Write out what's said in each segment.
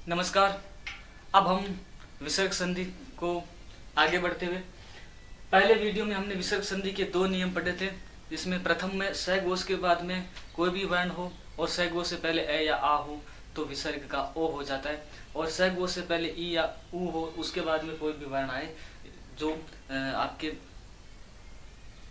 नमस्कार। अब हम विसर्ग संधि को आगे बढ़ते हुए, पहले वीडियो में हमने विसर्ग संधि के दो नियम पढ़े थे, जिसमें प्रथम में स गोस के बाद में कोई भी वर्ण हो और स गोस से पहले ए या आ हो तो विसर्ग का ओ हो जाता है, और स गोस से पहले ई या ऊ हो उसके बाद में कोई भी वर्ण आए जो आपके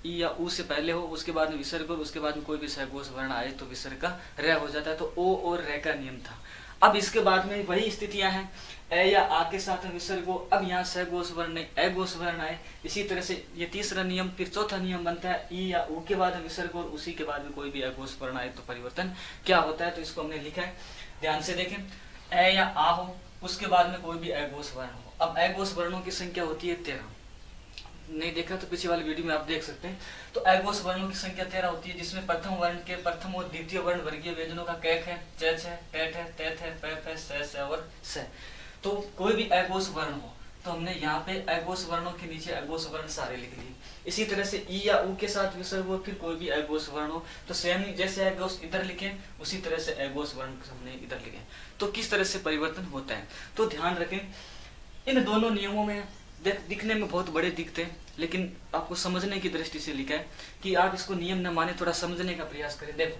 ई या ऊ से पहले हो उसके बाद में विसर्ग और उसके बाद में कोई भी स गोस वर्ण आए तो विसर्ग का र हो जाता है। तो ओ और र का नियम था। अब इसके बाद में वही स्थितियां हैं, ए या आ के साथ विसर्ग हो, अब यहाँ स गोस वर्ण नहीं ए गोस वर्ण आए। इसी तरह से ये तीसरा नियम, फिर चौथा नियम बनता है ई या ऊ के बाद विसर्ग और उसी के बाद में कोई भी अगोस वर्ण आए तो परिवर्तन क्या होता है। तो इसको हमने लिखा है, ध्यान से देखें। ए या आ हो उसके बाद में कोई भी अगोस वर्ण हो। अब अगोस वर्णों की संख्या होती है 13। नहीं देखा तो पीछे वाली वीडियो में आप देख सकते हैं। तो अगोस वर्णों की संख्या 13 होती है, जिसमें प्रथम वर्ण के प्रथम और द्वितीय वर्ण वर्गीय व्यंजनों का कैक है, चेच है, टेट है, तेत है, पैफ है, स और स। तो कोई भी अगोस वर्ण हो तो हमने यहाँ पे अगोस वर्णों के नीचे अगोस वर्ण सारे लिख लिए। इसी तरह से ई या ऊ के साथ विसर्ग हो, फिर कोई भी अगोस वर्ण हो तो सेम ही जैसे अगोस इधर लिखे उसी तरह से अगोस वर्ण हमने इधर लिखे। तो किस तरह से परिवर्तन होता है तो ध्यान रखें। इन दोनों नियमों में दिखने में बहुत बड़े दिखते हैं, लेकिन आपको समझने की दृष्टि से लिखा है कि आप इसको नियम न माने, थोड़ा समझने का प्रयास करें। देखो,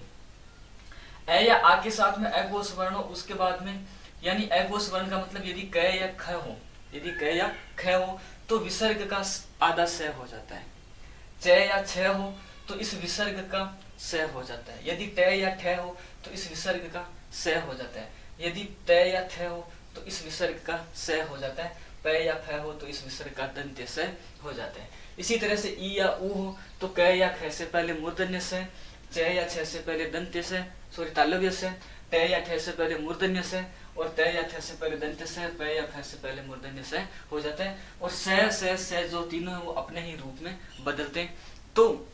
ए या आ के साथ में अगोस वर्ण हो उसके बाद में, यानी अगोस वर्ण का मतलब यदि क या ख हो, यदि क या ख हो तो विसर्ग का आधा स हो जाता है। च या छ हो तो इस विसर्ग का स हो जाता है। यदि ट या ठ हो तो इस विसर्ग का स हो जाता है। यदि त या थ हो तो इस विसर्ग का स हो जाता है। प या फ हो तो इस विसर्ग का दंत्य स हो जाता है। इसी तरह से ई या ऊ हो तो क या ख से पहले मूर्धन्य स, च या छ से पहले दंत्य स, तालव्य स, ट या ठ से पहले मूर्धन्य स, और त या थ से पहले दंत्य स, प या फ से पहले मूर्धन्य स हो जाता है। और स जो तीनों है वो अपने ही रूप में बदलते हैं। तो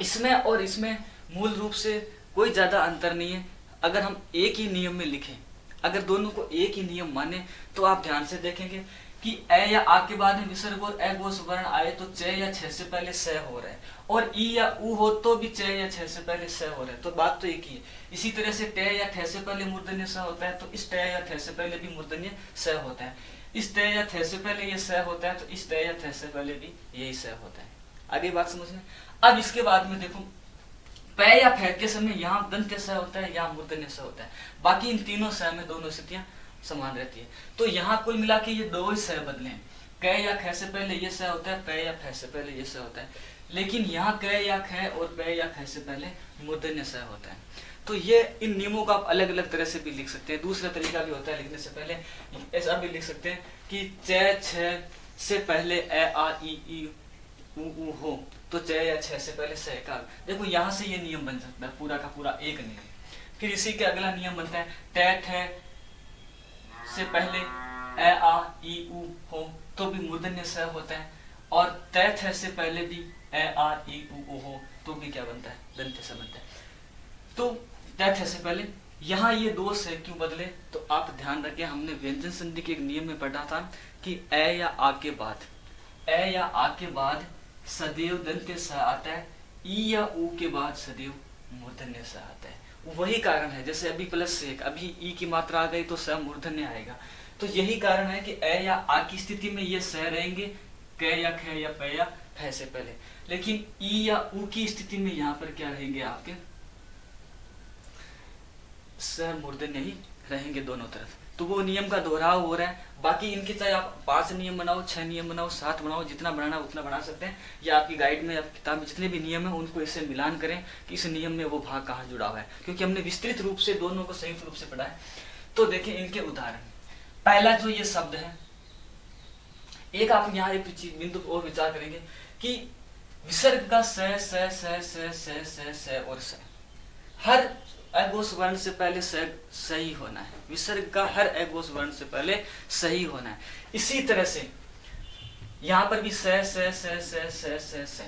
इसमें और इसमें मूल रूप से कोई ज्यादा अंतर नहीं है। अगर हम एक ही नियम में लिखें, अगर दोनों को एक ही नियम माने तो आप ध्यान से देखेंगे कि ए या आ के बाद में विसर्ग और अगोस वर्ण आए तो च या छ से पहले स हो रहा है, और ई या ऊ हो तो भी च या छ से पहले स हो रहा है। तो बात तो एक ही है। इसी तरह से ट या ठ से पहले मूर्धन्य स होता है तो इस ट या ठ से पहले भी मूर्धन्य स होता है। इस ट या थ से पहले ये स होता है तो इस ट या थ से पहले भी यही स होता है। आगे बात समझना। अब इसके बाद में देखो, प या फ के समय यहाँ दंत्य स होता है, यहाँ मूर्धन्य स होता है। बाकी इन तीनों स में दोनों स्थितियां समान रहती है। तो यहाँ कुल मिला के ये दो ही स बदले हैं। क या ख से पहले ये स होता है, प या फ से पहले ये स होता है। लेकिन यहाँ क या ख और प या फ से पहले मूर्धन्य स होता है। तो ये इन नियमों का आप अलग अलग तरह से भी लिख सकते हैं। दूसरा तरीका भी होता है लिखने से पहले, ऐसा भी लिख सकते हैं कि च छ से पहले ए आ ई ऊ हो तो च या छ से पहले स का। देखो यहाँ से ये नियम बन सकता है पूरा का पूरा एक नियम। फिर इसी के अगला नियम बनता है ट ठ से पहले ए आ ई ऊ हो तो भी मूर्धन्य स होता है, और त थ से पहले भी ए आ ई ऊ हो तो भी क्या बनता है, दंत्य स बनता है। तो त थ से पहले यहाँ ये दो स क्यों बदले, तो आप ध्यान रखें, हमने व्यंजन संधि के एक नियम में पढ़ा था कि ए या आ के बाद सदैव दंत्य स आता है, ई या ऊ के बाद सदैव मूर्धन्य स आता है। वही कारण है, जैसे अभी +1, अभी ई की मात्रा आ गई तो स मूर्धन्य आएगा। तो यही कारण है कि ए या आ की स्थिति में ये स रहेंगे क या ख या प या फ से पहले, लेकिन ई या ऊ की स्थिति में यहाँ पर क्या रहेंगे, आपके स मूर्धन्य ही रहेंगे दोनों तरफ। तो वो नियम का दोहराव हो रहा है। बाकी इनके चाहे आप 5 नियम बनाओ, 6 नियम बनाओ, 7 बनाओ, जितना बनाना उतना बना सकते हैं। या आपकी गाइड में, आपकी किताब में जितने भी नियम है उनको इससे मिलान करें कि इस नियम में वो भाग कहाँ जुड़ा हुआ है, क्योंकि हमने विस्तृत रूप से दोनों को संयुक्त रूप से पढ़ा है। तो देखिए इनके उदाहरण। पहला जो ये शब्द है, एक आप यहाँ एक बिंदु और विचार करेंगे कि विसर्ग का स स स स स स स और स, हर अगोस वर्ण से पहले सही होना है। विसर्ग का हर अगोस वर्ण से पहले सही होना है। इसी तरह से यहाँ पर भी स स स स स स स।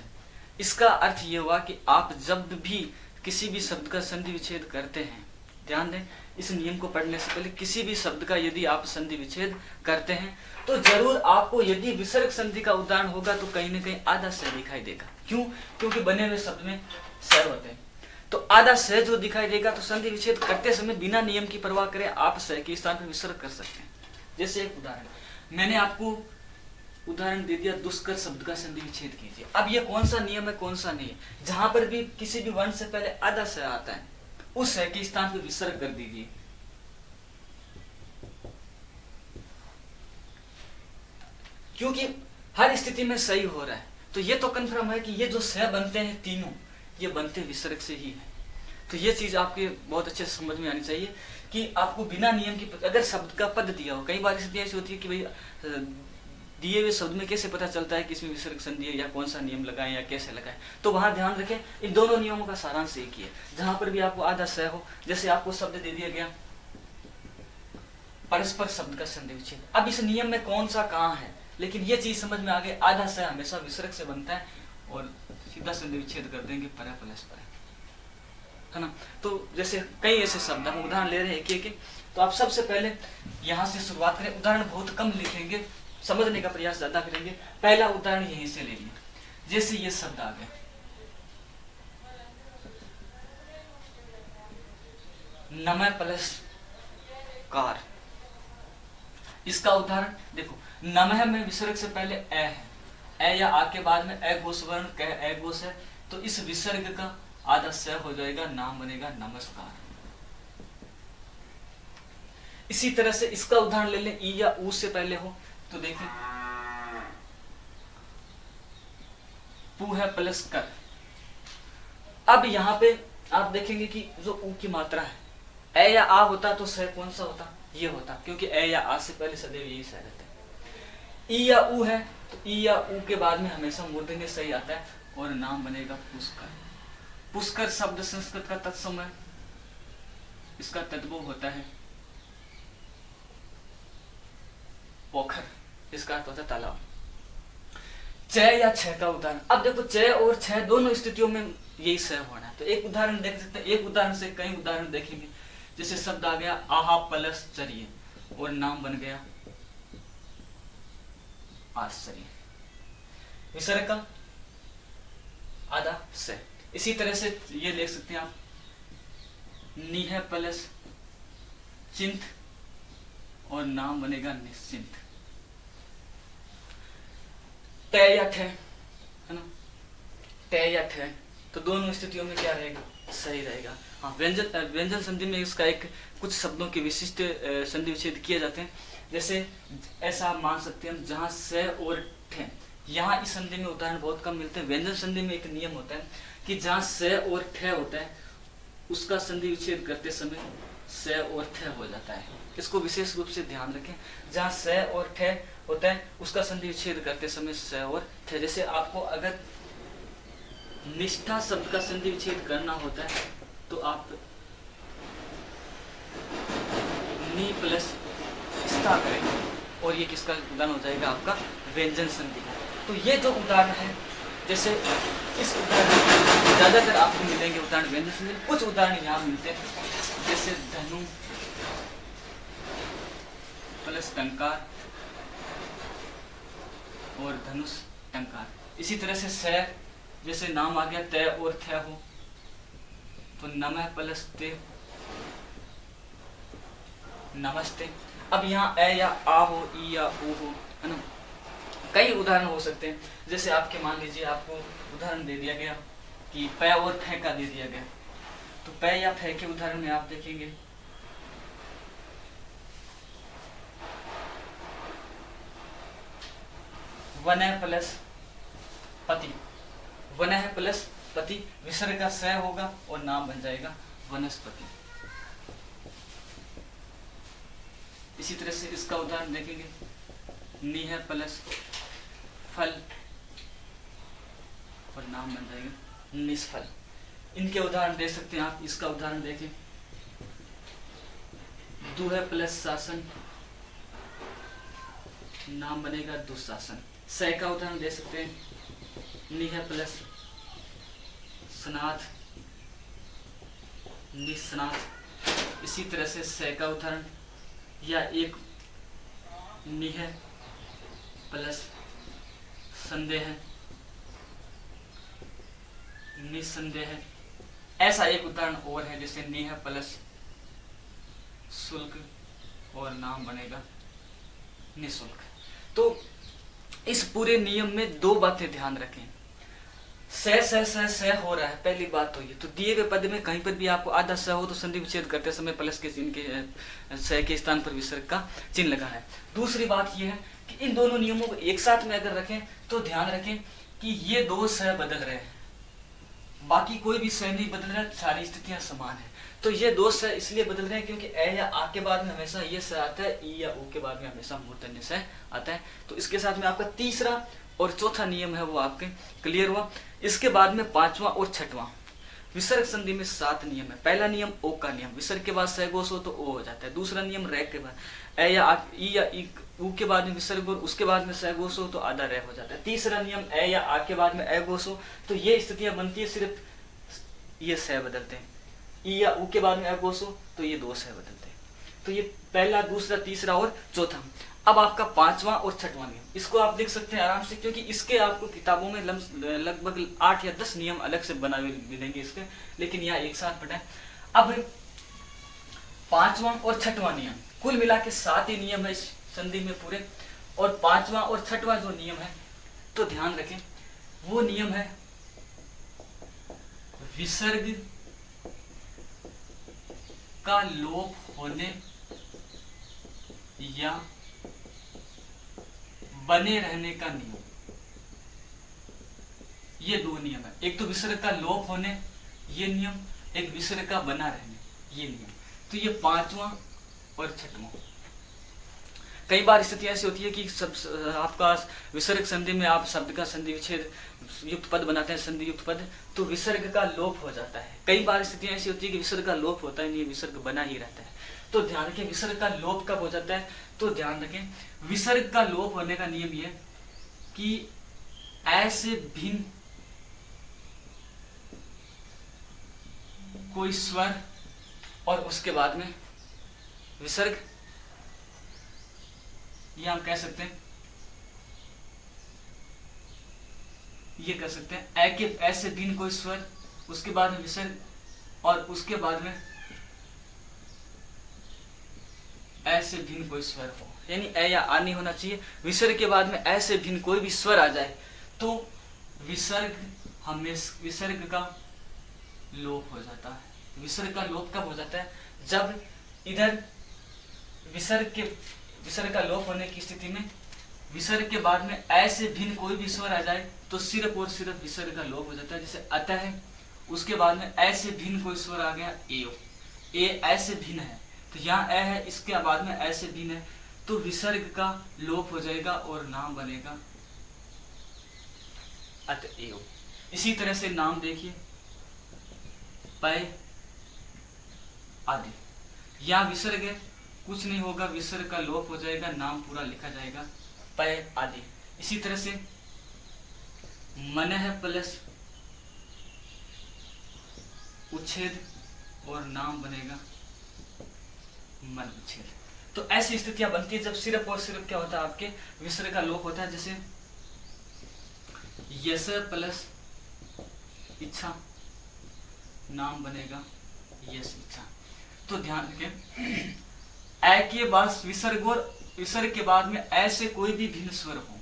इसका अर्थ ये हुआ कि आप जब भी किसी भी शब्द का संधि विच्छेद करते हैं, ध्यान दें, इस नियम को पढ़ने से पहले किसी भी शब्द का यदि आप संधि विच्छेद करते हैं तो जरूर आपको, यदि विसर्ग संधि का उदाहरण होगा तो कहीं ना कहीं आधा स दिखाई देगा। क्यों? क्योंकि बने हुए शब्द में स होते हैं। तो आधा स जो दिखाई देगा तो संधि विच्छेद करते समय बिना नियम की परवाह करे आप स के स्थान पर विसर्ग कर सकते हैं। जैसे एक उदाहरण मैंने आपको उदाहरण दे दिया, दुष्कर शब्द का संधि विच्छेद कीजिए। अब ये कौन सा नियम है कौन सा नहीं है, जहां पर भी किसी भी वर्ण से पहले आधा स आता है उस स के स्थान पर विसर्ग कर दीजिए। क्योंकि हर स्थिति में सही हो रहा है, तो ये तो कंफर्म है कि ये जो स बनते हैं तीनों ये बनते विसर्ग से ही है। तो ये चीज आपके बहुत अच्छे से समझ में आनी चाहिए कि आपको बिना नियम की, अगर शब्द का पद दिया हो, कई बार स्थिति ऐसी होती है कि भाई दिए हुए शब्द में कैसे पता चलता है कि इसमें विसर्ग संधि है या कौन सा नियम लगाएं या कैसे लगाएं, तो वहां ध्यान रखें इन दोनों नियमों का सारांश एक ही है। जहां पर भी आपको आधा स हो, जैसे आपको शब्द दे दिया गया परस्पर शब्द का संधि विच्छेद, अब इस नियम में कौन सा कहाँ है, लेकिन ये चीज समझ में आ गई, आधा स हमेशा विसर्ग से बनता है और सीधा संधि विच्छेद कर देंगे पर प्लस पर, है ना। तो जैसे कई ऐसे शब्द हम उदाहरण ले रहे हैं एक, तो आप सबसे पहले यहाँ से शुरुआत करें। उदाहरण बहुत कम लिखेंगे, समझने का प्रयास ज्यादा करेंगे। पहला उदाहरण यहीं से ले लिया, जैसे ये शब्द आ गया नमः प्लस कार, इसका उदाहरण देखो, नमः में विसर्ग से पहले ए है, ए या आ के बाद में ए घोष वर्ण कह ए घोष है, तो इस विसर्ग का आधा स हो जाएगा, नाम बनेगा नमस्कार। इसी तरह से इसका उदाहरण ले लें, ई या ऊ से पहले हो, तो देखिए पू है प्लस कर। अब यहाँ पे आप देखेंगे कि जो ऊ की मात्रा है, ए या आ होता तो स कौन सा होता, ये होता, क्योंकि ए या आ से पहले सदैव यही सह रहता है। ई या ऊ है तो ई या ऊ के बाद में हमेशा मूर्धन्य सही आता है और नाम बनेगा पुष्कर। पुष्कर शब्द संस्कृत का तत्सम है, इसका तद्भव होता है पोखर, इसका अर्थ होता है तालाब। च या छ का उदाहरण, अब देखो च और छ दोनों स्थितियों में यही स होना है, तो एक उदाहरण देख सकते हैं, एक उदाहरण से कई उदाहरण देखेंगे। जैसे शब्द आ गया आहा प्लस चरिए और नाम बन गया आश्चर्य, विसर्ग का आधा स। इसी तरह से ये लिख सकते हैं आप निह प्लस चिंत और नाम बनेगा निश्चिंत। तय या ठ, है ना, तय या ठ, तो दोनों स्थितियों में क्या रहेगा, सही रहेगा। हाँ, व्यंजन संधि में इसका एक कुछ शब्दों के विशिष्ट संधि विच्छेद किए जाते हैं। जैसे ऐसा आप मान सकते हैं जहां स और ठ, यहाँ इस संधि में उदाहरण बहुत कम मिलते हैं। व्यंजन संधि में एक नियम होता है कि जहाँ स और ठ होता है उसका संधि विच्छेद करते समय स और ठ हो जाता है, इसको विशेष रूप से ध्यान रखें। जहाँ स और ठ होता है उसका संधि विच्छेद करते समय स और ठ। जैसे आपको अगर निष्ठा शब्द का संधि विच्छेद करना होता है तो आप नी प्लस स्था करेंगे और ये किसका उदाहरण हो जाएगा, आपका व्यंजन संधि। तो ये जो उदाहरण है, जैसे इस उदाहरण ज्यादातर आपको मिलेंगे उदाहरण व्यंजन संधि, कुछ उदाहरण यहाँ मिलते हैं जैसे धनु प्लस टंकार और धनुष टंकार। इसी तरह से स, जैसे नाम आ गया तय और थ हो तो नमः प्लस ते नमस्ते। अब यहाँ ए या आ हो, ई या ऊ हो, है ना, कई उदाहरण हो सकते हैं। जैसे आपके मान लीजिए आपको उदाहरण दे दिया गया कि प और फ का दे दिया गया, तो प या फ के उदाहरण में आप देखेंगे वन प्लस पति, वन प्लस पति, विसर्ग का स होगा और नाम बन जाएगा वनस्पति। इसी तरह से इसका उदाहरण देखेंगे निह प्लस फल और नाम बन जाएगा निष्फल। इनके उदाहरण दे सकते हैं आप। इसका उदाहरण देखें दुह प्लस शासन, नाम बनेगा दुशासन। स का उदाहरण दे सकते हैं निह प्लस स्नात निस्नात। इसी तरह से स का उदाहरण या एक निह प्लस संदेह निसंदेह। ऐसा एक उदाहरण और है, जैसे नेह प्लस शुल्क और नाम बनेगा निःशुल्क। तो इस पूरे नियम में दो बातें ध्यान रखें। स हो रहा है, पहली बात तो ये। तो दिए हुए पद में कहीं पर भी आपको आधा स हो तो संधि विच्छेद करते समय प्लस के चिन्ह के स के स्थान पर विसर्ग का चिन्ह लगा है। दूसरी बात ये है कि इन दोनों नियमों को एक साथ में अगर रखें तो ध्यान रखें कि ये दो स बदल रहे हैं, बाकी कोई भी स नहीं बदल रहा, सारी स्थितियां समान है। तो ये दो स इसलिए बदल रहे हैं क्योंकि ए या आ के बाद में हमेशा ये स आता है, ई या ऊ के बाद में हमेशा मूर्धन्य स आता है। तो इसके साथ में आपका तीसरा और चौथा नियम है वो आपके क्लियर हुआ। इसके बाद में पांचवा और छठवां, विसर्ग संधि में 7 नियम है। पहला नियम ओ का नियम, विसर्ग के बाद स गोस हो तो ओ हो जाता है। दूसरा नियम रे के बाद ए या ई या ऊ के बाद में विसर्ग और उसके बाद में स गोस हो तो आधा रे हो जाता है। तीसरा नियम ए या आ के बाद में ए गोस हो तो ये स्थितियां बनती है, सिर्फ ये स बदलते हैं। ई या ऊ के बाद में ए गोस हो तो ये दो स बदलते हैं। तो ये पहला, दूसरा, तीसरा और चौथा। अब आपका पांचवा और छठवां नियम, इसको आप देख सकते हैं आराम से, क्योंकि इसके आपको किताबों में लगभग 8 या 10 नियम अलग से बना हुए मिलेंगे इसके, लेकिन यहाँ एक साथ पढ़े। अब पांचवा और छठवां नियम, कुल मिला के 7 ही नियम है इस संधि में पूरे। और पांचवा और छठवां जो नियम है तो ध्यान रखें, वो नियम है विसर्ग का लोप होने या बने रहने का नियम। ये दो नियम है, एक तो विसर्ग का लोप होने ये नियम, एक विसर्ग का बना रहने ये नियम। तो ये पांचवा और छठवां। कई बार स्थिति ऐसी होती है कि सब आपका विसर्ग संधि में आप शब्द का संधि विच्छेद युक्त पद बनाते हैं, संधि युक्त पद, तो विसर्ग का लोप हो जाता है। कई बार स्थिति ऐसी होती है कि विसर्ग का लोप होता है नहीं, विसर्ग बना ही रहता है। तो ध्यान रखें विसर्ग का लोप कब हो जाता है, तो ध्यान रखें विसर्ग का लोप होने का नियम यह कि ऐसे भिन्न कोई स्वर और उसके बाद में विसर्ग, ये हम कह सकते हैं, ये कह सकते हैं ए के ऐसे भिन्न कोई स्वर, उसके बाद में विसर्ग और उसके बाद में ऐसे भिन्न कोई स्वर हो, यानी ए या आ नहीं होना चाहिए। विसर्ग के बाद में ऐसे भिन्न कोई भी स्वर आ जाए तो विसर्ग हमेशा विसर्ग का लोप हो जाता है। विसर्ग का लोप कब हो जाता है, जब इधर विसर्ग का लोप होने की स्थिति में विसर्ग के बाद में ऐसे भिन्न कोई भी स्वर आ जाए तो सिर्फ और सिर्फ विसर्ग का लोप हो जाता है। जैसे अतः है, उसके बाद में ऐसे भिन्न कोई स्वर आ गया ए ऐसे भिन्न है, तो यहाँ ए है, इसके बाद में ऐसे भिन्न है, तो विसर्ग का लोप हो जाएगा और नाम बनेगा अतएव। इसी तरह से नाम देखिए पय आदि, यहाँ विसर्ग है, कुछ नहीं होगा, विसर्ग का लोप हो जाएगा, नाम पूरा लिखा जाएगा पय आदि। इसी तरह से मनः प्लस उच्छेद और नाम बनेगा मन उच्छेद। तो ऐसी स्थितियां बनती है जब सिर्फ और सिर्फ क्या होता है, आपके विसर्ग का लोप होता है। जैसे यस प्लस इच्छा, नाम बनेगा यस इच्छा। तो ध्यान रखें ए के बाद विसर्ग और विसर्ग के बाद में ऐसे कोई भी भिन्न स्वर हो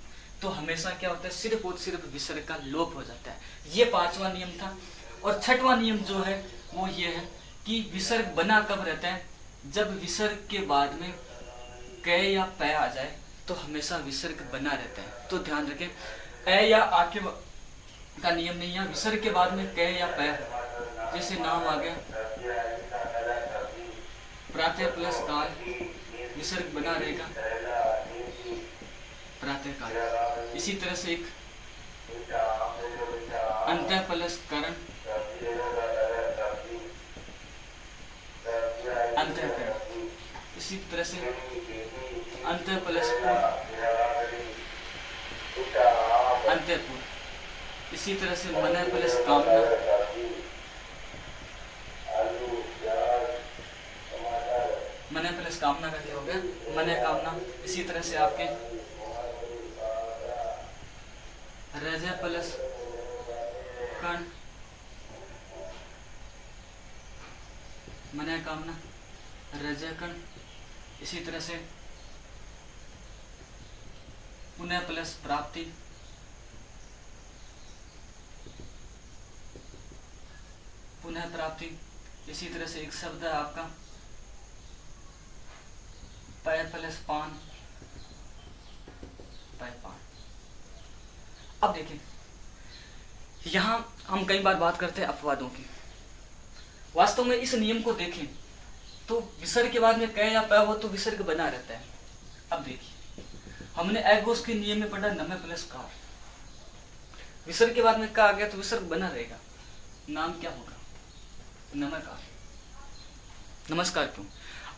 तो हमेशा क्या होता है, सिर्फ और सिर्फ विसर्ग का लोप हो जाता है। ये पांचवा नियम था। और छठवां नियम जो है वो ये है कि विसर्ग बना कब रहता है, जब विसर्ग के बाद में क या प आ जाए तो हमेशा विसर्ग बना रहता है। तो ध्यान रखें ए या आ के का नियम नहीं है, विसर्ग के बाद में क या प, जैसे नाम आ गया प्रातः प्लस काल, विसर्ग बना रहेगा प्रातः काल। इसी तरह से एक अंतः प्लस करण, अंतःकरण। इसी तरह से अंतः प्लस अंतःपुर। इसी तरह से मन प्लस कामना, मन प्लस कामना का क्या हो गया, मन कामना। इसी तरह से आपके रज प्लस कण, मनोकामना, रजकण, इसी तरह से पुनः प्लस प्राप्ति, पुनः प्राप्ति, इसी तरह से एक शब्द है आपका पय प्लस पान, पय पान। अब देखिए यहां हम कई बार बात करते हैं अपवादों की। वास्तव में इस नियम को देखें तो विसर्ग के बाद में क या प हो तो विसर्ग बना रहता है। अब देखिए हमने एगोस के नियम में पढ़ा नमः प्लस कार, विसर्ग के बाद में का आ गया तो विसर्ग बना रहेगा, नाम क्या होगा? नमस्कार। नमस्कार क्यों?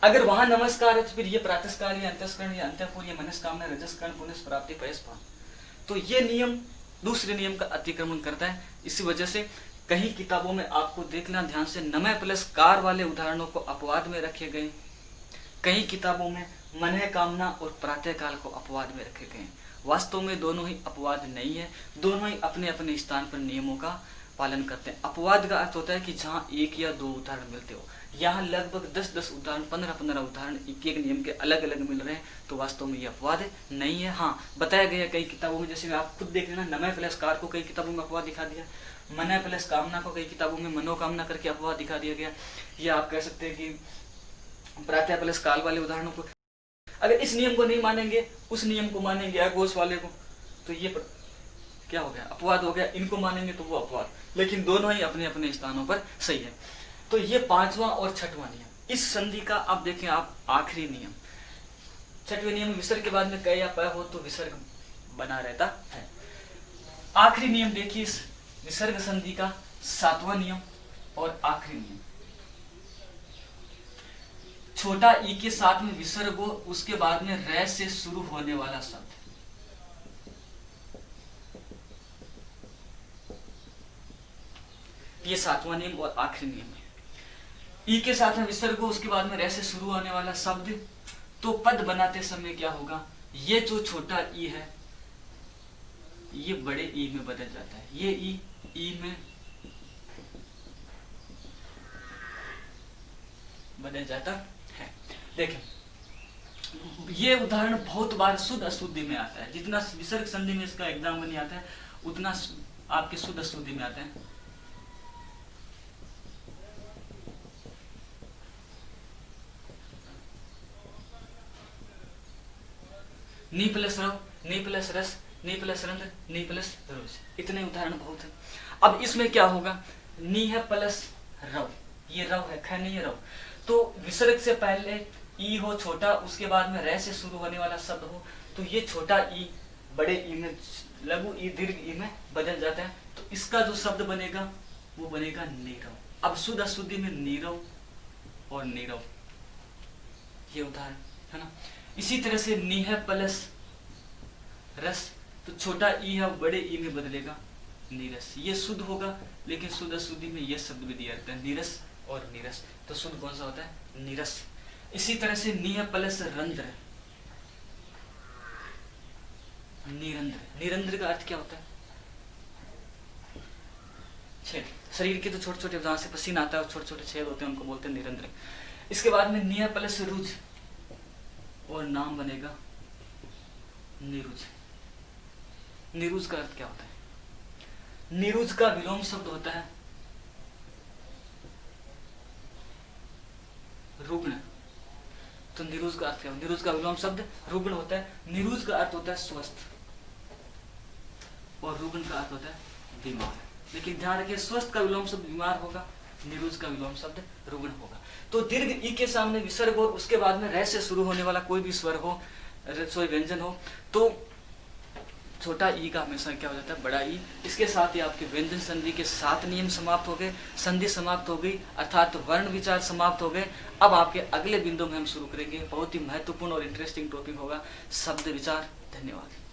अगर वहां नमस्कार है तो फिर ये प्रातस्कार या अंतस्करण या अंत्यपुर या मनस्कामना, रजस्करण, पुनः प्राप्ति, पयस्पान, तो ये नियम दूसरे नियम का अतिक्रमण करता है। इसी वजह से कहीं किताबों में आपको देखना ध्यान से नमः प्लस कार वाले उदाहरणों को अपवाद में रखे गए, कहीं किताबों में मनः कामना और प्रातः काल को अपवाद में रखे गए। वास्तव में दोनों ही अपवाद नहीं है, दोनों ही अपने अपने स्थान पर नियमों का पालन करते हैं। अपवाद का अर्थ होता है कि जहां एक या दो उदाहरण मिलते हो, यहाँ लगभग 10-10 उदाहरण, 15-15 उदाहरण एक एक नियम के अलग अलग मिल रहे हैं, तो वास्तव में ये अपवाद नहीं है। हाँ, बताया गया कई किताबों में, जैसे आप खुद देख लेना, नमः प्लस कार को कई किताबों में अपवाद दिखा दिया, मनः प्लस कामना को कई किताबों में मनोकामना करके अपवाद दिखा दिया गया, या आप कह सकते हैं कि प्रातः प्लस काल वाले उदाहरणों को अगर इस नियम को नहीं मानेंगे, उस नियम को मानेंगे अघोष वाले को, तो ये क्या हो गया? अपवाद हो गया। इनको मानेंगे तो वो अपवाद, लेकिन दोनों ही अपने अपने स्थानों पर सही है। तो ये पांचवा और छठवां नियम इस संधि का। अब देखें आप आखिरी नियम, छठवें नियम, विसर्ग के बाद में क या प हो तो विसर्ग बना रहता है। आखिरी नियम देखिए इस विसर्ग संधि का, सातवां नियम और आखिरी नियम, छोटा ई के साथ में विसर्ग हो, उसके बाद में रै से शुरू होने वाला शब्द, ये सातवां नियम और आखिरी नियम है। ई के साथ में विसर्ग हो, उसके बाद में रै से शुरू होने वाला शब्द, तो पद बनाते समय क्या होगा? ये जो छोटा ई है ये बड़े ई में बदल जाता है, ये ई में बदल जाता है। देखें ये उदाहरण बहुत बार शुद्ध अशुद्धि में आता है, जितना विसर्ग संधि में इसका एग्जाम में नहीं आता है उतना आपके शुद्ध अशुद्धि में आता है। नी प्लस रव, नी प्लस रस, नी प्लस रंध्र, नी प्लस रोज, इतने उदाहरण बहुत है। अब इसमें क्या होगा? नी है प्लस रव, ये रव है, ख नहीं है रव, तो विसर्ग से पहले ई हो छोटा, उसके बाद में रै से शुरू होने वाला शब्द हो, तो ये छोटा ई बड़े ई में, लघु ई दीर्घ ई में बदल जाता है, तो इसका जो शब्द बनेगा वो बनेगा नीरव। अब शुद्ध अशुद्धि में नीरव और नीरव, ये उदाहरण है ना। इसी तरह से नी है प्लस रस, तो छोटा ई है बड़े ई में बदलेगा नीरस, ये शुद्ध होगा, लेकिन शुद्ध अशुद्धि में ये शब्द भी दिया जाता है नीरस और नीरस, तो शुद्ध कौन सा होता है? नीरस। इसी तरह से नी है प्लस रंध्र, निरंध्र, निरंध्र का अर्थ क्या होता है? छेद, शरीर के तो छोटे छोटे जहां से पसीना आता है और छोटे छोटे छेद होते हैं उनको बोलते हैं निरंध्र। इसके बाद में नी है प्लस रुज और नाम बनेगा निरुज। निरुज का अर्थ क्या होता है? निरुज का विलोम शब्द होता है रुग्ण, तो निरुज का अर्थ क्या होता है? निरुज का विलोम शब्द रुग्ण होता है। निरुज का अर्थ होता है स्वस्थ और रुग्ण का अर्थ होता है बीमार, लेकिन ध्यान रखिए स्वस्थ का विलोम शब्द बीमार होगा, निरुज का विलोम शब्द रुग्ण होगा। तो दीर्घ ई के सामने विसर्ग और उसके बाद में रै से शुरू होने वाला कोई भी स्वर हो, कोई व्यंजन हो, तो छोटा ई का हमेशा क्या हो जाता है? बड़ा ई। इसके साथ ही आपके व्यंजन संधि के 7 नियम समाप्त हो गए, संधि समाप्त हो गई, अर्थात वर्ण विचार समाप्त हो गए। अब आपके अगले बिंदु में हम शुरू करेंगे, बहुत ही महत्वपूर्ण और इंटरेस्टिंग टॉपिक होगा शब्द विचार। धन्यवाद।